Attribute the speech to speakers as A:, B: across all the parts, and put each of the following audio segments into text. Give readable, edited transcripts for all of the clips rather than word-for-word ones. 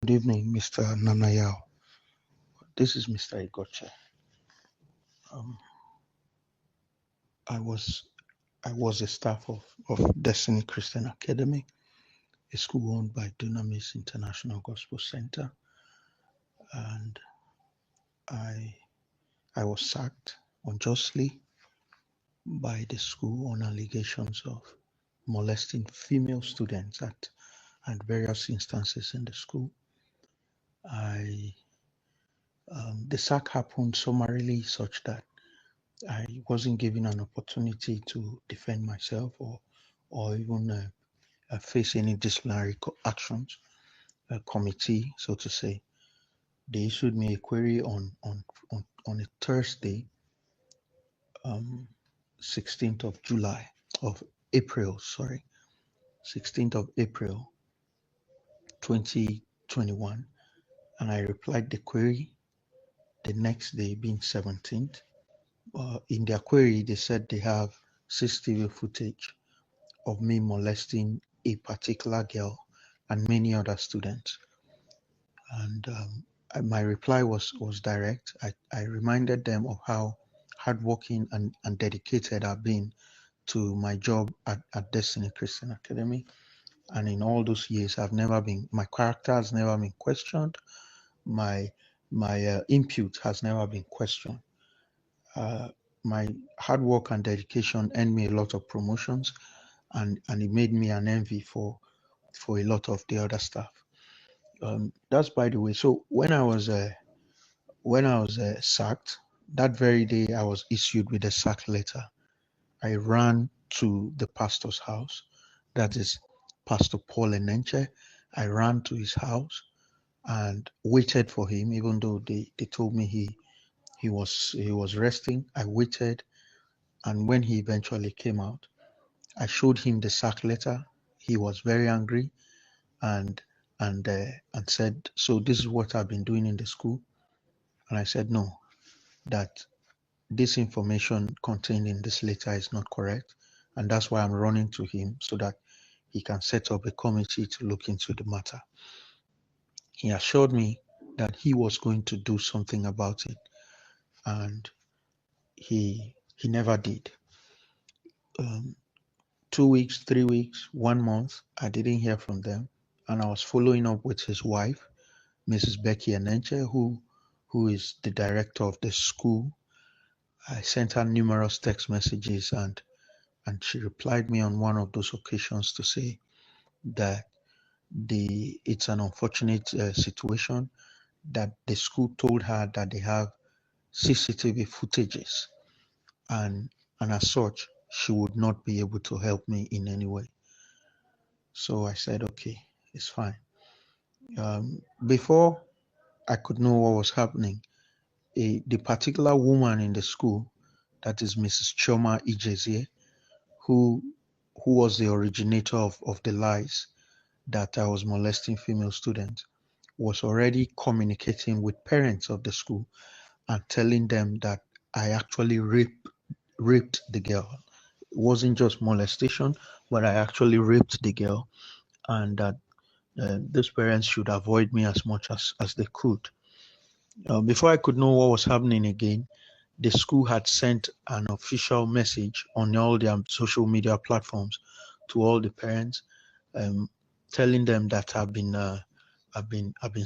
A: Good evening, Mr. Nanayao. This is Mr. Egoche. I was a staff of Destiny Christian Academy, a school owned by Dunamis International Gospel Center, and I was sacked unjustly by the school on allegations of molesting female students at various instances in the school. The sack happened summarily such that I wasn't given an opportunity to defend myself or even face any disciplinary actions. A committee, so to say, they issued me a query on a Thursday, 16th of April, 16th of April, 2021, and I replied the query the next day, being 17th. In their query, they said they have CCTV footage of me molesting a particular girl and many other students. And my reply was direct. I reminded them of how hardworking and dedicated I've been to my job at Destiny Christian Academy. And in all those years, my character has never been questioned. My input has never been questioned. My hard work and dedication earned me a lot of promotions, and it made me an envy for a lot of the other staff. That's by the way. So when I was sacked, that very day I was issued with a sack letter. I ran to the pastor's house, that is Pst.Paul Eneche. I ran to his house and waited for him, even though they told me he was resting. I waited, and when he eventually came out, I showed him the sack letter. He was very angry and said, "So this is what I've been doing in the school?" And I said, "No, that this information contained in this letter is not correct, and that's why I'm running to him so that he can set up a committee to look into the matter." He assured me that he was going to do something about it, and he never did. 2 weeks, 3 weeks, 1 month, I didn't hear from them, and I was following up with his wife, Mrs. Becky Eneche, who is the director of the school. I sent her numerous text messages, and she replied me on one of those occasions to say that it's an unfortunate situation, that the school told her that they have CCTV footages, and as such, she would not be able to help me in any way. So I said, okay, it's fine. Before I could know what was happening, the particular woman in the school, that is Mrs. Choma Ijezie, who was the originator of the lies that I was molesting female students, was already communicating with parents of the school and telling them that I actually raped the girl. It wasn't just molestation, but I actually raped the girl, and that these parents should avoid me as much as they could. Before I could know what was happening again, the school had sent an official message on all their social media platforms to all the parents, telling them that I've been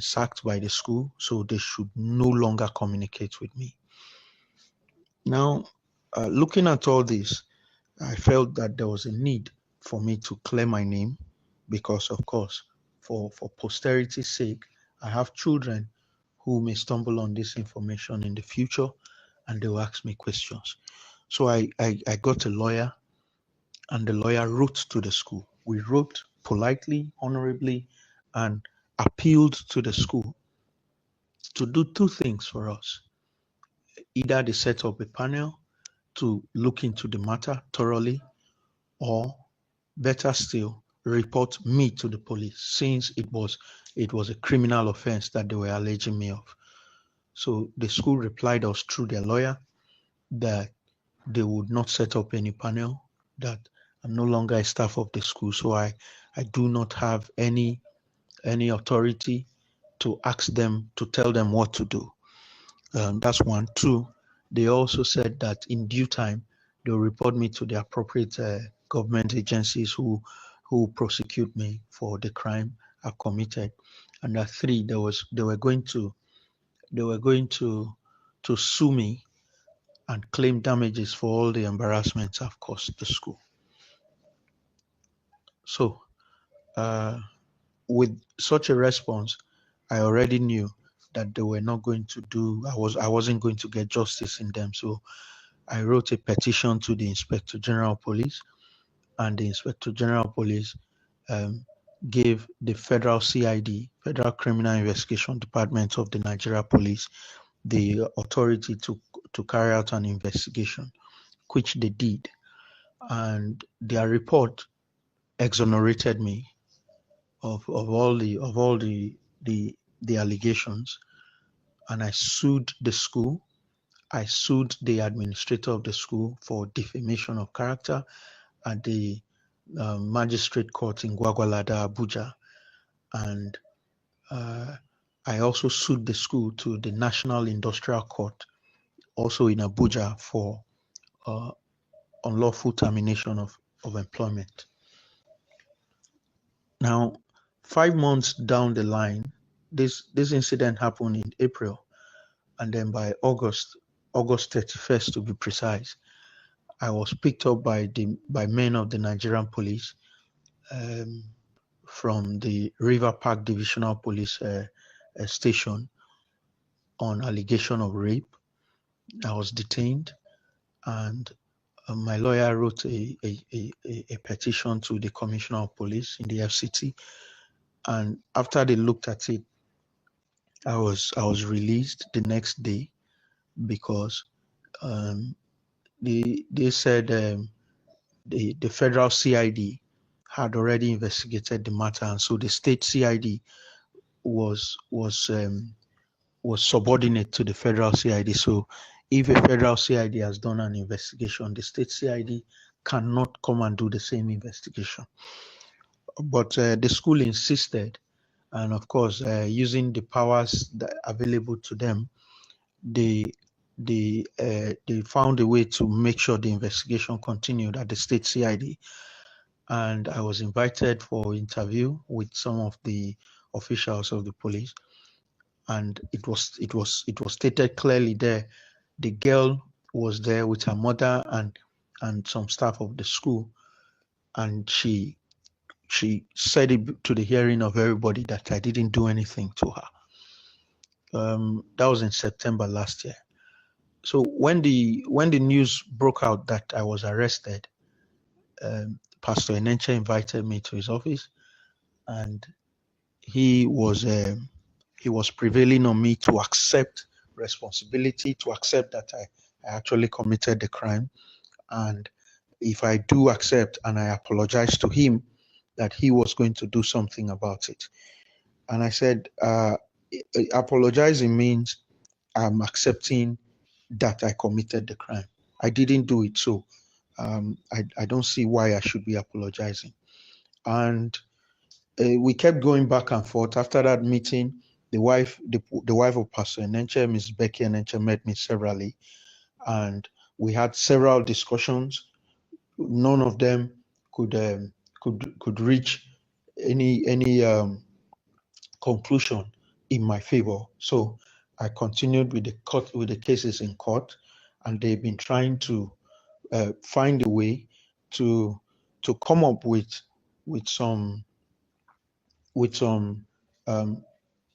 A: sacked by the school, so they should no longer communicate with me. Now, looking at all this, I felt that there was a need for me to clear my name because, of course, for posterity's sake, I have children who may stumble on this information in the future and they will ask me questions. So I got a lawyer, and the lawyer wrote to the school. We wrote politely, honorably, and appealed to the school to do two things for us. Either they set up a panel to look into the matter thoroughly, or better still, report me to the police, since it was a criminal offense that they were alleging me of. So the school replied us through their lawyer that they would not set up any panel, that I'm no longer a staff of the school, so I do not have any authority to ask them, to tell them what to do. That's one. Two, they also said that in due time, they'll report me to the appropriate government agencies who prosecute me for the crime I committed. And that three, they were going to sue me and claim damages for all the embarrassments I've caused the school. So with such a response, I already knew that they were not going to do, I wasn't going to get justice in them. So I wrote a petition to the Inspector General of Police, and the Inspector General of Police gave the Federal CID, Federal Criminal Investigation Department of the Nigeria Police, the authority to carry out an investigation, which they did. And their report exonerated me of all the allegations, and I sued the school. I sued the administrator of the school for defamation of character at the magistrate court in Gwagwalada, Abuja, and I also sued the school to the National Industrial Court, also in Abuja, for unlawful termination of employment. Now, 5 months down the line, this incident happened in April, and then by August 31st to be precise, I was picked up by men of the Nigerian police from the River Park Divisional Police station on allegation of rape. I was detained, and my lawyer wrote a petition to the Commissioner of Police in the FCT, and after they looked at it, I was released the next day because they said the federal CID had already investigated the matter, and so the state CID was subordinate to the federal CID. So if a federal CID has done an investigation, the state CID cannot come and do the same investigation. But the school insisted, and of course, using the powers that available to them, they found a way to make sure the investigation continued at the state CID. And I was invited for interview with some of the officials of the police, and it was stated clearly there. The girl was there with her mother and some staff of the school, and she said it to the hearing of everybody that I didn't do anything to her. That was in September last year. So when the news broke out that I was arrested, Pastor Eneche invited me to his office, and he was prevailing on me to accept responsibility, to accept that I actually committed the crime, and if I do accept and I apologize to him, that he was going to do something about it. And I said, apologizing means I'm accepting that I committed the crime. I didn't do it, so I don't see why I should be apologizing. And we kept going back and forth. After that meeting, the wife of Pastor Eneche, Miss Becky Eneche, met me severally, and we had several discussions. None of them could reach any conclusion in my favor. So I continued with the cases in court, and they've been trying to find a way to come up with some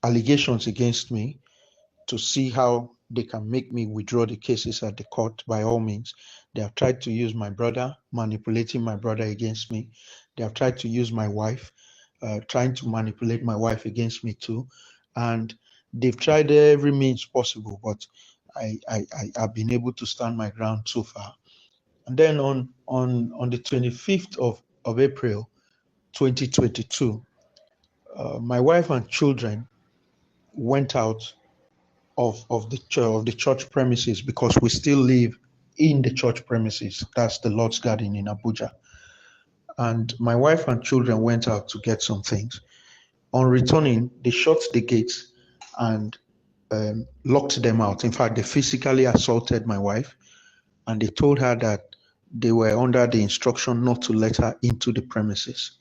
A: allegations against me, to see how they can make me withdraw the cases at the court. By all means, they have tried to use my brother, manipulating my brother against me. They have tried to use my wife, trying to manipulate my wife against me too, and they've tried every means possible, but I've been able to stand my ground so far. And then on the 25th of April 2022, my wife and children went out of the church premises, because we still live in the church premises. That's the Lord's Garden in Abuja. And my wife and children went out to get some things. On returning, they shut the gates and locked them out. In fact, they physically assaulted my wife, and they told her that they were under the instruction not to let her into the premises.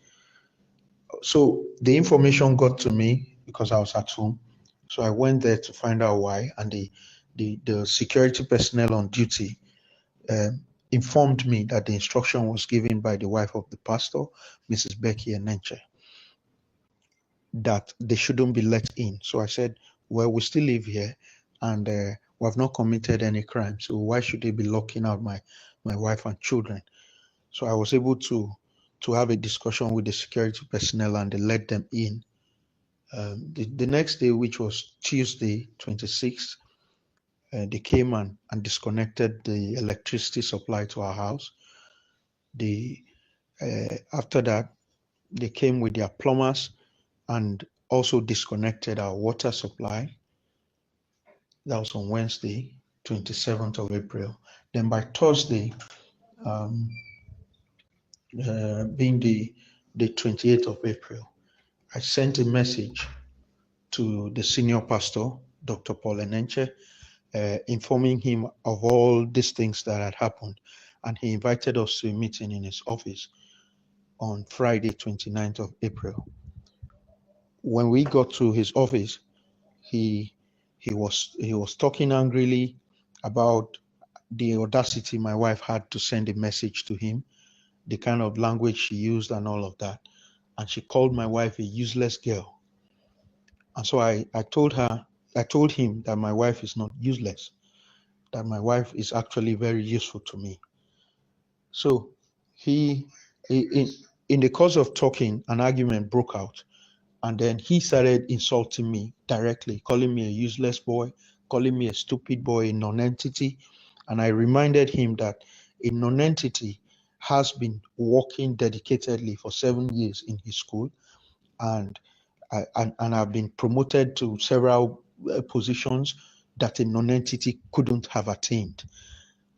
A: So the information got to me because I was at home. So I went there to find out why, and the security personnel on duty informed me that the instruction was given by the wife of the pastor, Mrs. Becky Eneche, that they shouldn't be let in. So I said, well, we still live here, and we have not committed any crime, so why should they be locking out my wife and children? So I was able to have a discussion with the security personnel, and they let them in. The next day, which was Tuesday 26th, they came and disconnected the electricity supply to our house. After that, they came with their plumbers and also disconnected our water supply. That was on Wednesday, 27th of April. Then by Thursday, being the 28th of April, I sent a message to the senior pastor, Dr. Paul Eneche, informing him of all these things that had happened. And he invited us to a meeting in his office on Friday, 29th of April. When we got to his office, he was talking angrily about the audacity my wife had to send a message to him, the kind of language she used and all of that. And she called my wife a useless girl. And so I told him that my wife is not useless, that my wife is actually very useful to me. So in the course of talking, an argument broke out. And then he started insulting me directly, calling me a useless boy, calling me a stupid boy, a non-entity. And I reminded him that a non-entity has been working dedicatedly for 7 years in his school, and I've been promoted to several positions that a non-entity couldn't have attained.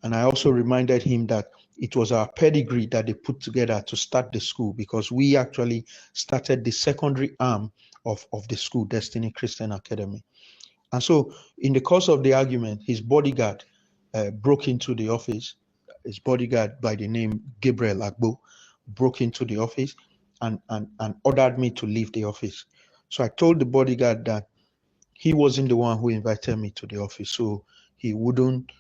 A: And I also reminded him that it was our pedigree that they put together to start the school, because we actually started the secondary arm of the school, Destiny Christian Academy. And so in the course of the argument, his bodyguard broke into the office. His bodyguard by the name Gabriel Agbo broke into the office and ordered me to leave the office. So I told the bodyguard that he wasn't the one who invited me to the office, so he wouldn't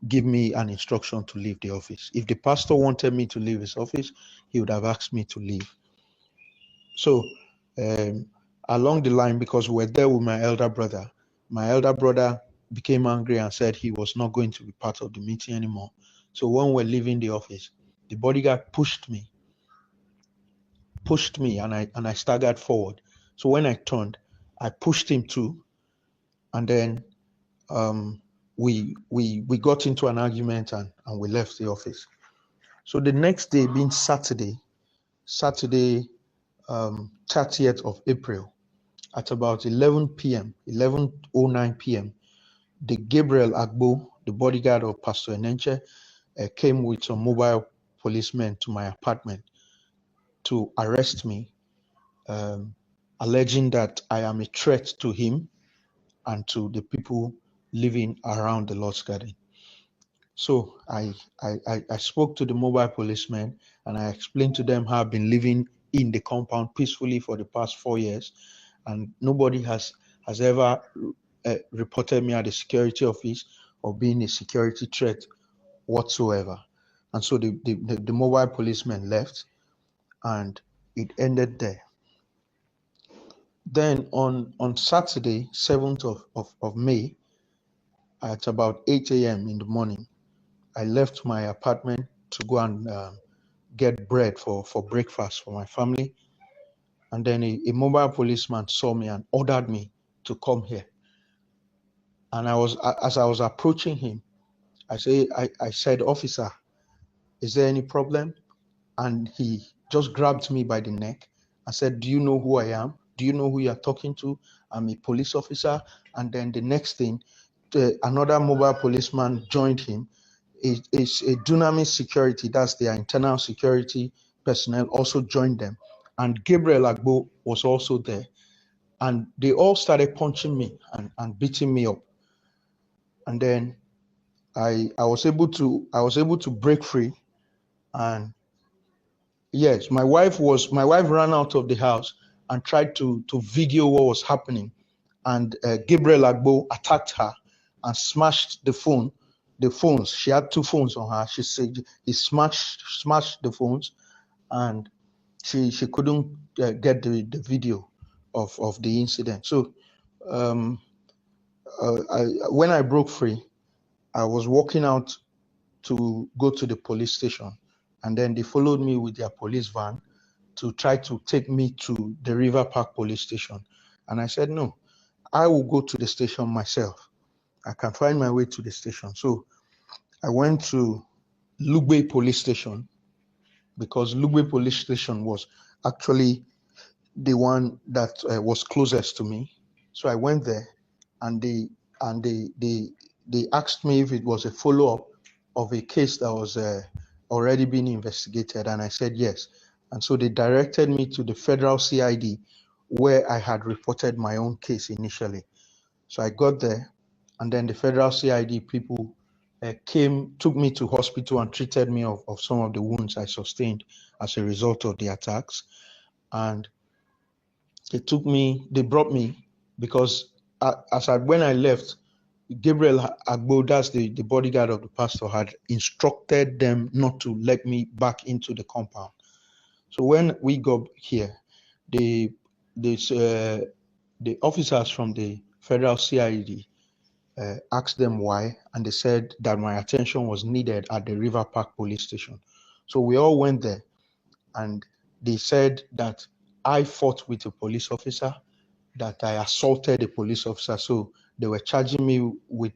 A: give me an instruction to leave the office. If the pastor wanted me to leave his office, he would have asked me to leave. So along the line, because we're there with my elder brother became angry and said he was not going to be part of the meeting anymore. So when we're leaving the office, the bodyguard pushed me and I staggered forward. So when I turned, I pushed him too, and then we got into an argument and we left the office. So the next day, being Saturday, 30th of April, at about 11 p.m., 11:09 p.m., the Gabriel Agbo, the bodyguard of Pastor Eneche, came with some mobile policemen to my apartment to arrest me, alleging that I am a threat to him and to the people living around the Lord's Garden. So I spoke to the mobile policemen and I explained to them how I've been living in the compound peacefully for the past 4 years, and nobody has ever reported me at the security office or being a security threat whatsoever. And so the mobile policemen left, and it ended there. Then on Saturday, 7th of May, at about 8 a.m. in the morning, I left my apartment to go and get bread for breakfast for my family. And then a mobile policeman saw me and ordered me to come here. And as I was approaching him, I said, "Officer, is there any problem?" And he just grabbed me by the neck and said, "Do you know who I am? Do you know who you're talking to? I'm a police officer." And then the next thing, another mobile policeman joined him. It's a Dunamis security, that's their internal security personnel, also joined them. And Gabriel Agbo was also there. and they all started punching me and beating me up. And then I was able to break free. And yes, my wife ran out of the house and tried to video what was happening. And Gabriel Agbo attacked her and smashed the phones. She had 2 phones on her. She said he smashed the phones, and she couldn't get the video of the incident. So um, when I broke free, I was walking out to go to the police station, and then they followed me with their police van to try to take me to the River Park police station. And I said, no, I will go to the station myself. I can find my way to the station. So I went to Lugbe police station, because Lugbe police station was actually the one that was closest to me. So I went there, and they asked me if it was a follow-up of a case that was already being investigated, and I said yes. And so they directed me to the federal CID, where I had reported my own case initially. So I got there, and then the federal CID people took me to hospital and treated me of some of the wounds I sustained as a result of the attacks. And they brought me, because when I left, Gabriel Agbo, that's the bodyguard of the pastor, had instructed them not to let me back into the compound. So when we got here, the officers from the federal CID asked them why, and they said that my attention was needed at the River Park police station. So we all went there, and they said that I fought with a police officer, that I assaulted a police officer. So they were charging me with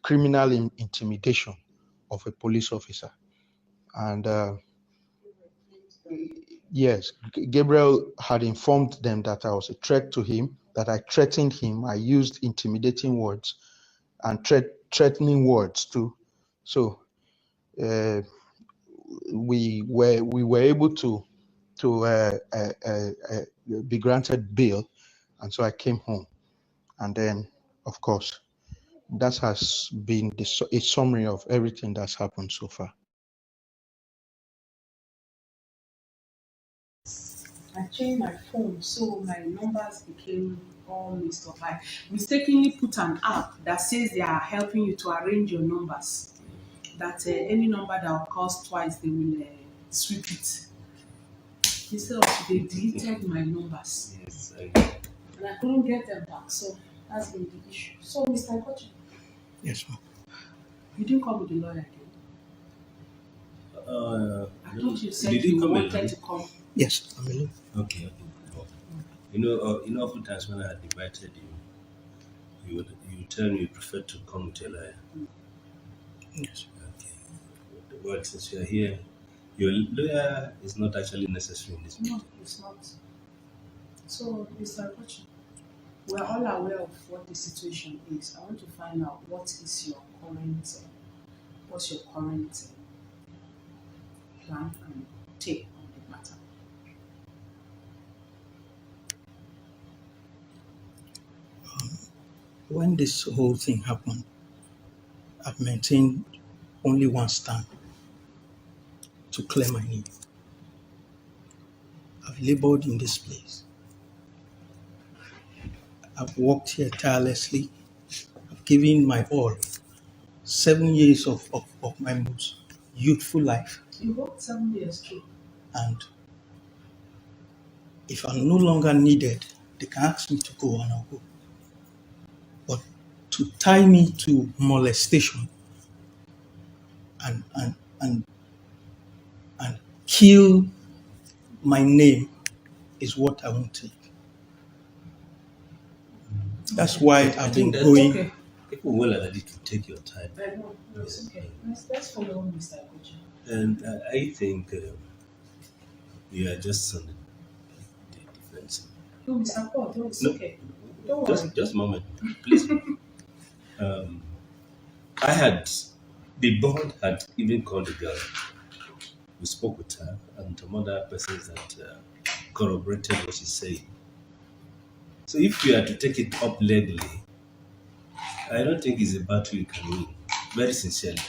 A: criminal intimidation of a police officer. And yes, Gabriel had informed them that I was a threat to him, that I threatened him. I used intimidating words and threatening words too. So we were able to be granted bail, and so I came home. And then, of course, that has been a summary of everything that's happened so far.
B: I changed my phone, so my numbers became all mixed up. I mistakenly put an app that says they are helping you to arrange your numbers. That any number that occurs twice, they will sweep it. Instead of they deleted my numbers.
C: Yes,
B: and I couldn't get them back. So that's been the issue. So, Mr. Kochi.
A: Yes, ma'am.
B: You didn't come with the lawyer again? I thought you said you wanted to come.
A: Yes, I'm alone.
C: Okay. Oftentimes when I had invited you, you tell me you prefer to come with a lawyer.
A: Yes.
C: Okay. Well, since you are here, your lawyer is not actually necessary in this meeting.
B: No, it's not. So, Mr. Kochi, we're all aware of what the situation is. I want to find out what's your current plan and take on the matter.
A: When this whole thing happened, I've maintained only one stand: to clear my name. I've labored in this place. I've worked here tirelessly. I've given my all. 7 years of my most youthful life.
B: You worked 7 years too.
A: And if I'm no longer needed, they can ask me to go, and I'll go. But to tie me to molestation and kill my name is what I won't take. That's why I've been going.
B: Okay.
C: People will allow you to take your time.
B: I know. It's okay. Let's follow on, Mr. Kochi.
C: And I think you are just on the defense.
B: No, Mr. Paul, no, it's okay. Don't worry.
C: Just a moment, please. The board had even called the girl. We spoke with her and some other persons that corroborated what she said. So if you are to take it up legally, I don't think it's a battle you can win, very sincerely.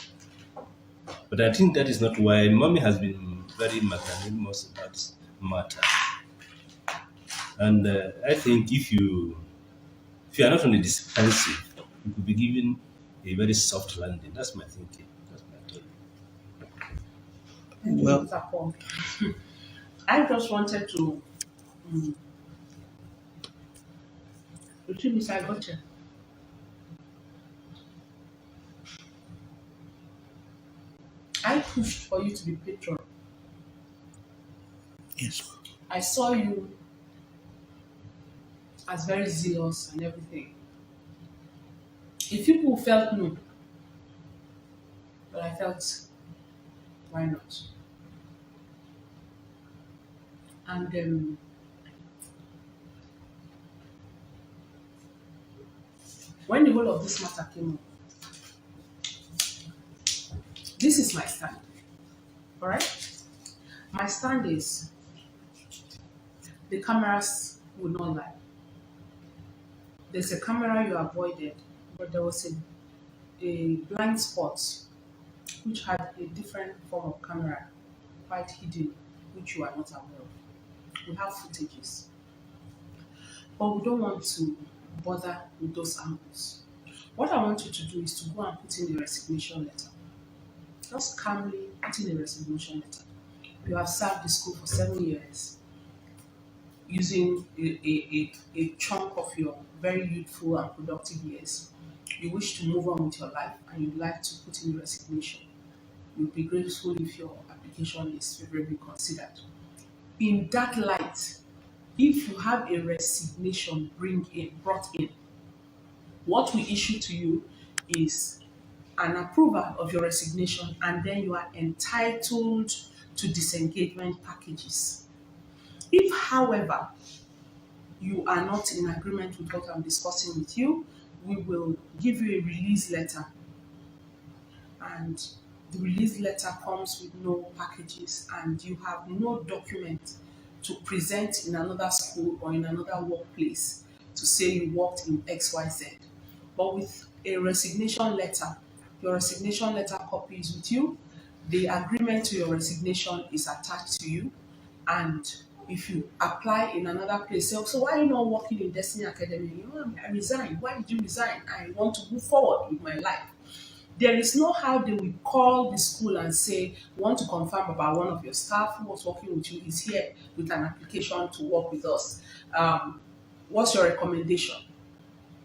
C: But I think that is not why mommy has been very magnanimous about this matter. And I think if you are not on the defensive, you could be given a very soft landing. That's my thinking. That's my thought.
B: Thank you,
A: Well,
B: Mr. Paul. I just wanted to, you see, Mr. Eneche, I pushed for you to be patron.
A: yes.
B: I saw you as very zealous and everything. If people felt no, but I felt, why not? And when the whole of this matter came up, this is my stand. All right? My stand is the cameras will not lie. There's a camera you avoided, but there was a blind spot which had a different form of camera quite hidden, which you are not aware of. We have footages, but we don't want to bother with those angles. What I want you to do is to go and put in a resignation letter. Just calmly put in a resignation letter. You have served the school for 7 years using a chunk of your very youthful and productive years. You wish to move on with your life and you'd like to put in a resignation. You'll be grateful if your application is favorably considered. In that light, if you have a resignation brought in, what we issue to you is an approval of your resignation, and then you are entitled to disengagement packages. If, however, you are not in agreement with what I'm discussing with you, we will give you a release letter. And the release letter comes with no packages, and you have no document to present in another school or in another workplace to say you worked in XYZ. But with a resignation letter, your resignation letter copy is with you, the agreement to your resignation is attached to you, and if you apply in another place, so why are you not working in Destiny Academy? You know, I resigned. Why did you resign? I want to move forward with my life. There is no how they will call the school and say, we want to confirm about one of your staff who was working with you is here with an application to work with us. What's your recommendation?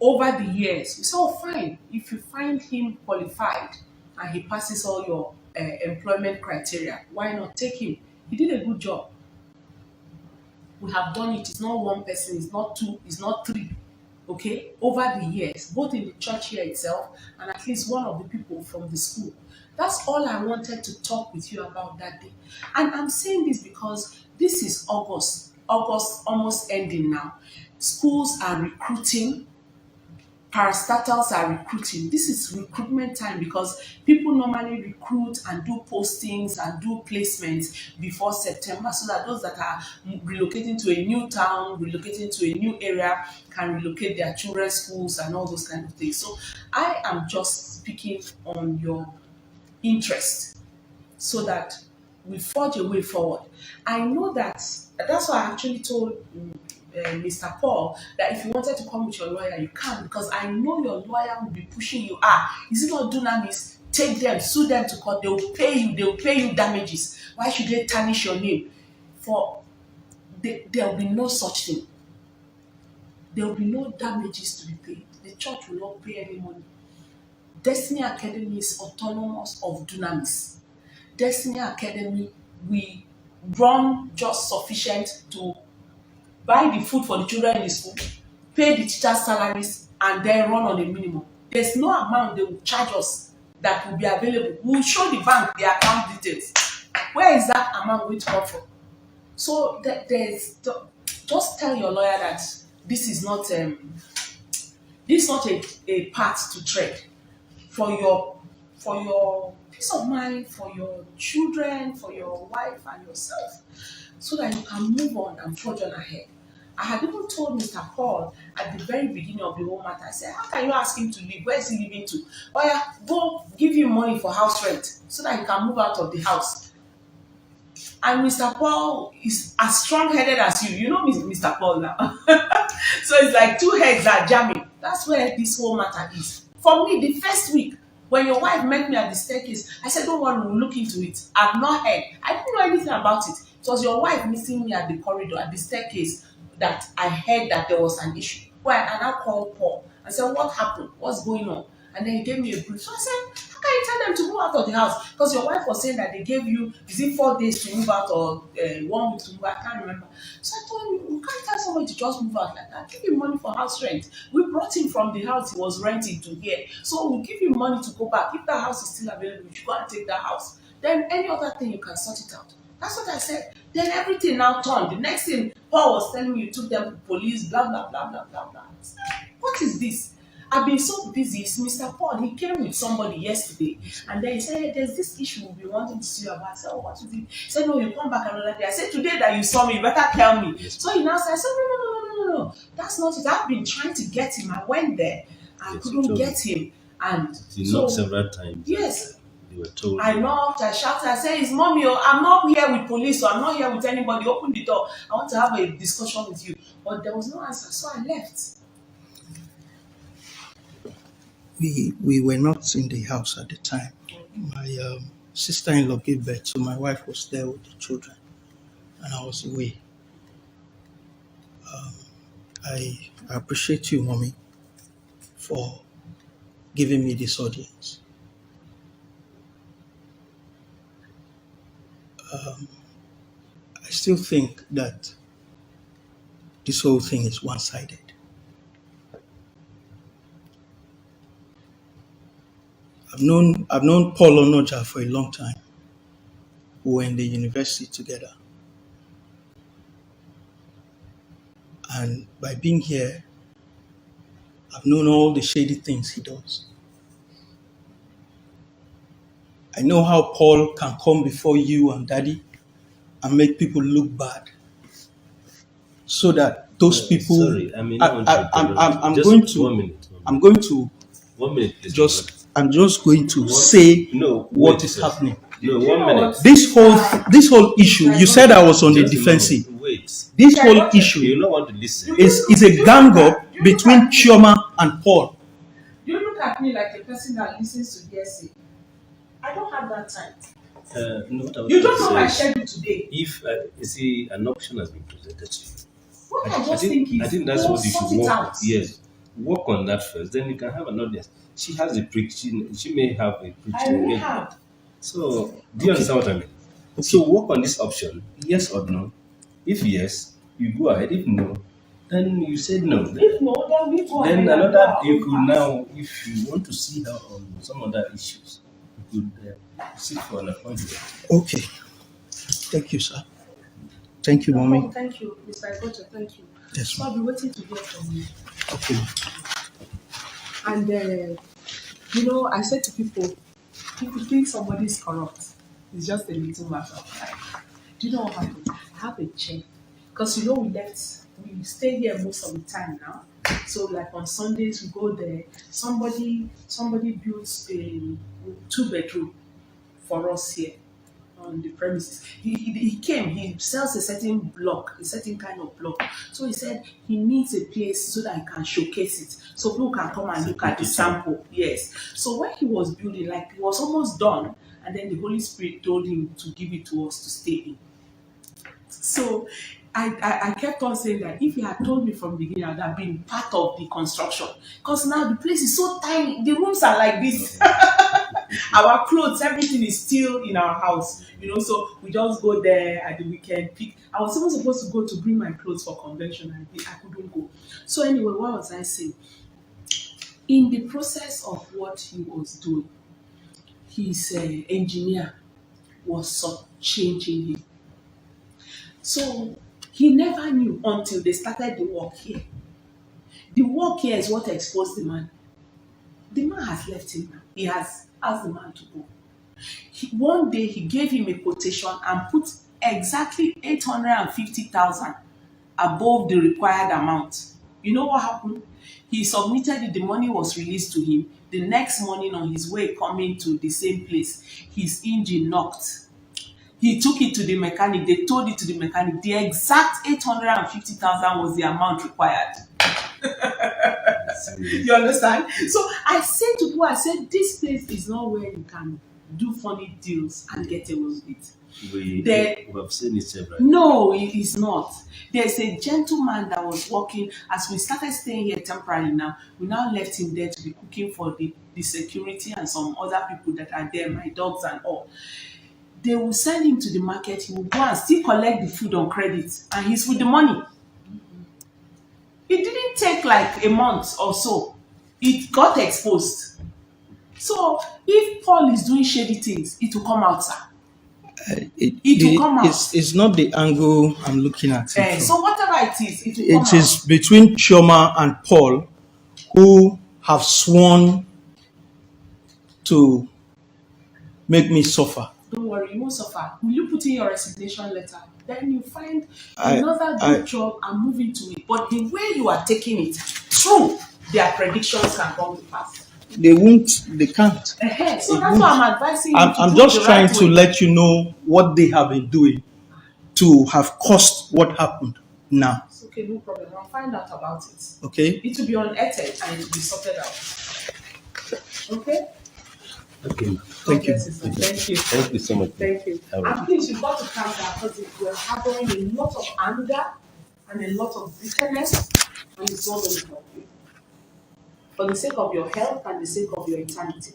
B: Over the years, you say, oh, fine. If you find him qualified and he passes all your employment criteria, why not take him? He did a good job. We have done it. It's not one person, it's not two, it's not three. Okay, over the years, both in the church here itself and at least one of the people from the school. That's all I wanted to talk with you about that day. And I'm saying this because this is August almost ending now. Schools are recruiting, parastatals are recruiting. This is recruitment time because people normally recruit and do postings and do placements before September so that those that are relocating to a new town, relocating to a new area can relocate their children's schools and all those kind of things. So I am just speaking on your interest so that we forge a way forward. I know that's why I actually told Mr. Paul that if you wanted to come with your lawyer, you can, because I know your lawyer will be pushing you. Is it not dunamis? Take them, sue them to court. They will pay you damages. Why should they tarnish your name? There will be no such thing. There will be no damages to be paid. The church will not pay any money. Destiny Academy is autonomous of dunamis. Destiny Academy, we run just sufficient to buy the food for the children in the school, pay the teachers' salaries, and then run on a minimum. There's no amount they will charge us that will be available. We will show the bank the account details. Where is that amount going to come from? So just tell your lawyer that this is not a path to tread for your peace of mind, for your children, for your wife and yourself, so that you can move on and forge on ahead. I had even told Mr. Paul at the very beginning of the whole matter. I said, how can you ask him to leave? Where is he leaving to? Oh yeah, go give you money for house rent so that you can move out of the house. And Mr. Paul is as strong-headed as you. You know Mr. Paul now. So it's like two heads are jamming. That's where this whole matter is. For me, the first week, when your wife met me at the staircase, I said, don't worry, we'll look into it. I've not heard. I didn't know anything about it. It was your wife meeting me at the corridor, at the staircase, that I heard that there was an issue. Well, I now called Paul and said, what happened? What's going on? And then he gave me a brief. So I said, how can you tell them to move out of the house? Because your wife was saying that they gave you, is it 4 days to move out or 1 week to move out? I can't remember. So I told him, you can't tell somebody to just move out like that. Give him money for house rent. We brought him from the house he was renting to here. So we'll give him money to go back. If that house is still available, you should go and take that house. Then any other thing, you can sort it out. That's what I said. Then everything now turned. The next thing, Paul was telling me you took them to police, blah, blah, blah, blah, blah, blah. What is this? I've been so busy. It's Mr. Paul, he came with somebody yesterday, and then he said, hey, there's this issue we'll be wanting to see you about. I said, oh, what is it? He said, no, you come back another day. I said, today that you saw me, you better tell me. So he now said, I said, no, that's not it. I've been trying to get him. I went there. I couldn't get him. And
C: he knocked several times.
B: Yes.
C: They were told.
B: I knocked, I shouted, I said, it's mommy, I'm not here with police, so I'm not here with anybody. Open the door. I want to have a discussion with you. But there was no answer, so I left.
A: We were not in the house at the time. My sister-in-law gave birth, so my wife was there with the children, and I was away. I appreciate you, Mommy, for giving me this audience. I still think that this whole thing is one-sided. I've known Paul Onoja for a long time. We were in the university together. And by being here, I've known all the shady things he does. I know how Paul can come before you and Daddy and make people look bad, so that those people.
C: Sorry, I mean, I'm
A: going to.
C: 1 minute.
A: I'm going to.
C: 1 minute, please.
A: I'm just going to say what is happening.
C: No, 1 minute.
A: This whole issue. You said I was on the defensive.
C: Wait.
A: This whole issue
C: You don't want to listen.
A: is a gang up between Chioma and Paul.
B: You look at me like a person that listens to hearsay. I don't have that time. You don't know my schedule today.
C: If you see, an option has been presented to you.
B: What I
C: think that's what you should work.
B: out.
C: Yes, work on that first. Then you can have an audience. She has a preaching. She may have a preaching
B: I will
C: engagement.
B: have.
C: So, do you understand what I mean? Okay. So, work on this option. Yes or no. If yes, you go ahead. If no, then you said no.
B: If no, then we go ahead.
C: Then another, you could now, if you want to see her on some other issues, you could seek for an appointment.
A: Okay. Thank you, sir. Thank you, Mommy.
B: Thank you, Mr. Igocha. Thank you.
A: Yes,
B: So I'll be waiting to hear from you.
A: Okay.
B: And I said to people, if you think somebody is corrupt, it's just a little matter of time. Do you know what happened? I have a chair. Because we stay here most of the time now. So like on Sundays we go there. Somebody builds a 2-bedroom for us here on the premises. He came, he sells a certain kind of block. So he said he needs a place so that he can showcase it. So people can come and look at the sample. Yes. So when he was building, like he was almost done, and then the Holy Spirit told him to give it to us to stay in. So I kept on saying that if he had told me from the beginning, I would have been part of the construction. Because now the place is so tiny. The rooms are like this. Our clothes, everything is still in our house. So we just go there at the weekend, pick. I was even supposed to go to bring my clothes for convention, and I couldn't go. So anyway, what was I saying? In the process of what he was doing, his engineer was changing him. So he never knew until they started the work here. The work here is what exposed the man. The man has left him now. He has asked the man to go. One day he gave him a quotation and put exactly 850,000 above the required amount. You know what happened? He submitted it, the money was released to him. The next morning on his way coming to the same place, his engine knocked. He took it to the mechanic, they told it to the mechanic. The exact 850,000 was the amount required. You understand? So I said to people, I said, this place is not where you can do funny deals and get away with it.
C: We have seen it several.
B: No, it is not. There's a gentleman that was working, as we started staying here temporarily now, we now left him there to be cooking for the security and some other people that are there, my dogs and all. They will send him to the market, he will go and still collect the food on credit, and he's with the money. It didn't take like a month or so. It got exposed. So if Paul is doing shady things, it will come out, sir. It will come out.
D: It's not the angle I'm looking at.
B: So whatever it is, it will come out.
D: It is between Chioma and Paul, who have sworn to make me suffer.
B: Don't worry, you won't suffer. Will you put in your resignation letter? Then you find another good job and move into it. But the way you are taking it, true, their predictions can come to pass.
D: They won't, they can't.
B: So that's why I'm advising you.
D: I'm just trying to let you know what they have been doing to have caused what happened now.
B: It's okay, no problem. I'll find out about it.
D: Okay?
B: It will be unearthed and it will be sorted out. Okay?
C: Okay.
D: Thank you.
B: Thank you.
C: Thank you so much.
B: Thank you. And please, you've got to calm down because we're harboring a lot of anger and a lot of bitterness, and it's not going to help you. For the sake of your health and the sake of your eternity.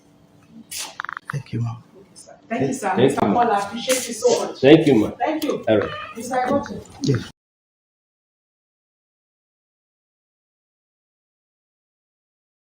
D: Thank you, ma'am.
B: Okay, sir. Thank you, sir.
C: Thank
B: Mr.
C: you,
B: Paul, I appreciate you so much.
C: Thank you, ma'am.
B: Thank you.
C: All right.
B: Mr. Eneche.
D: Yes.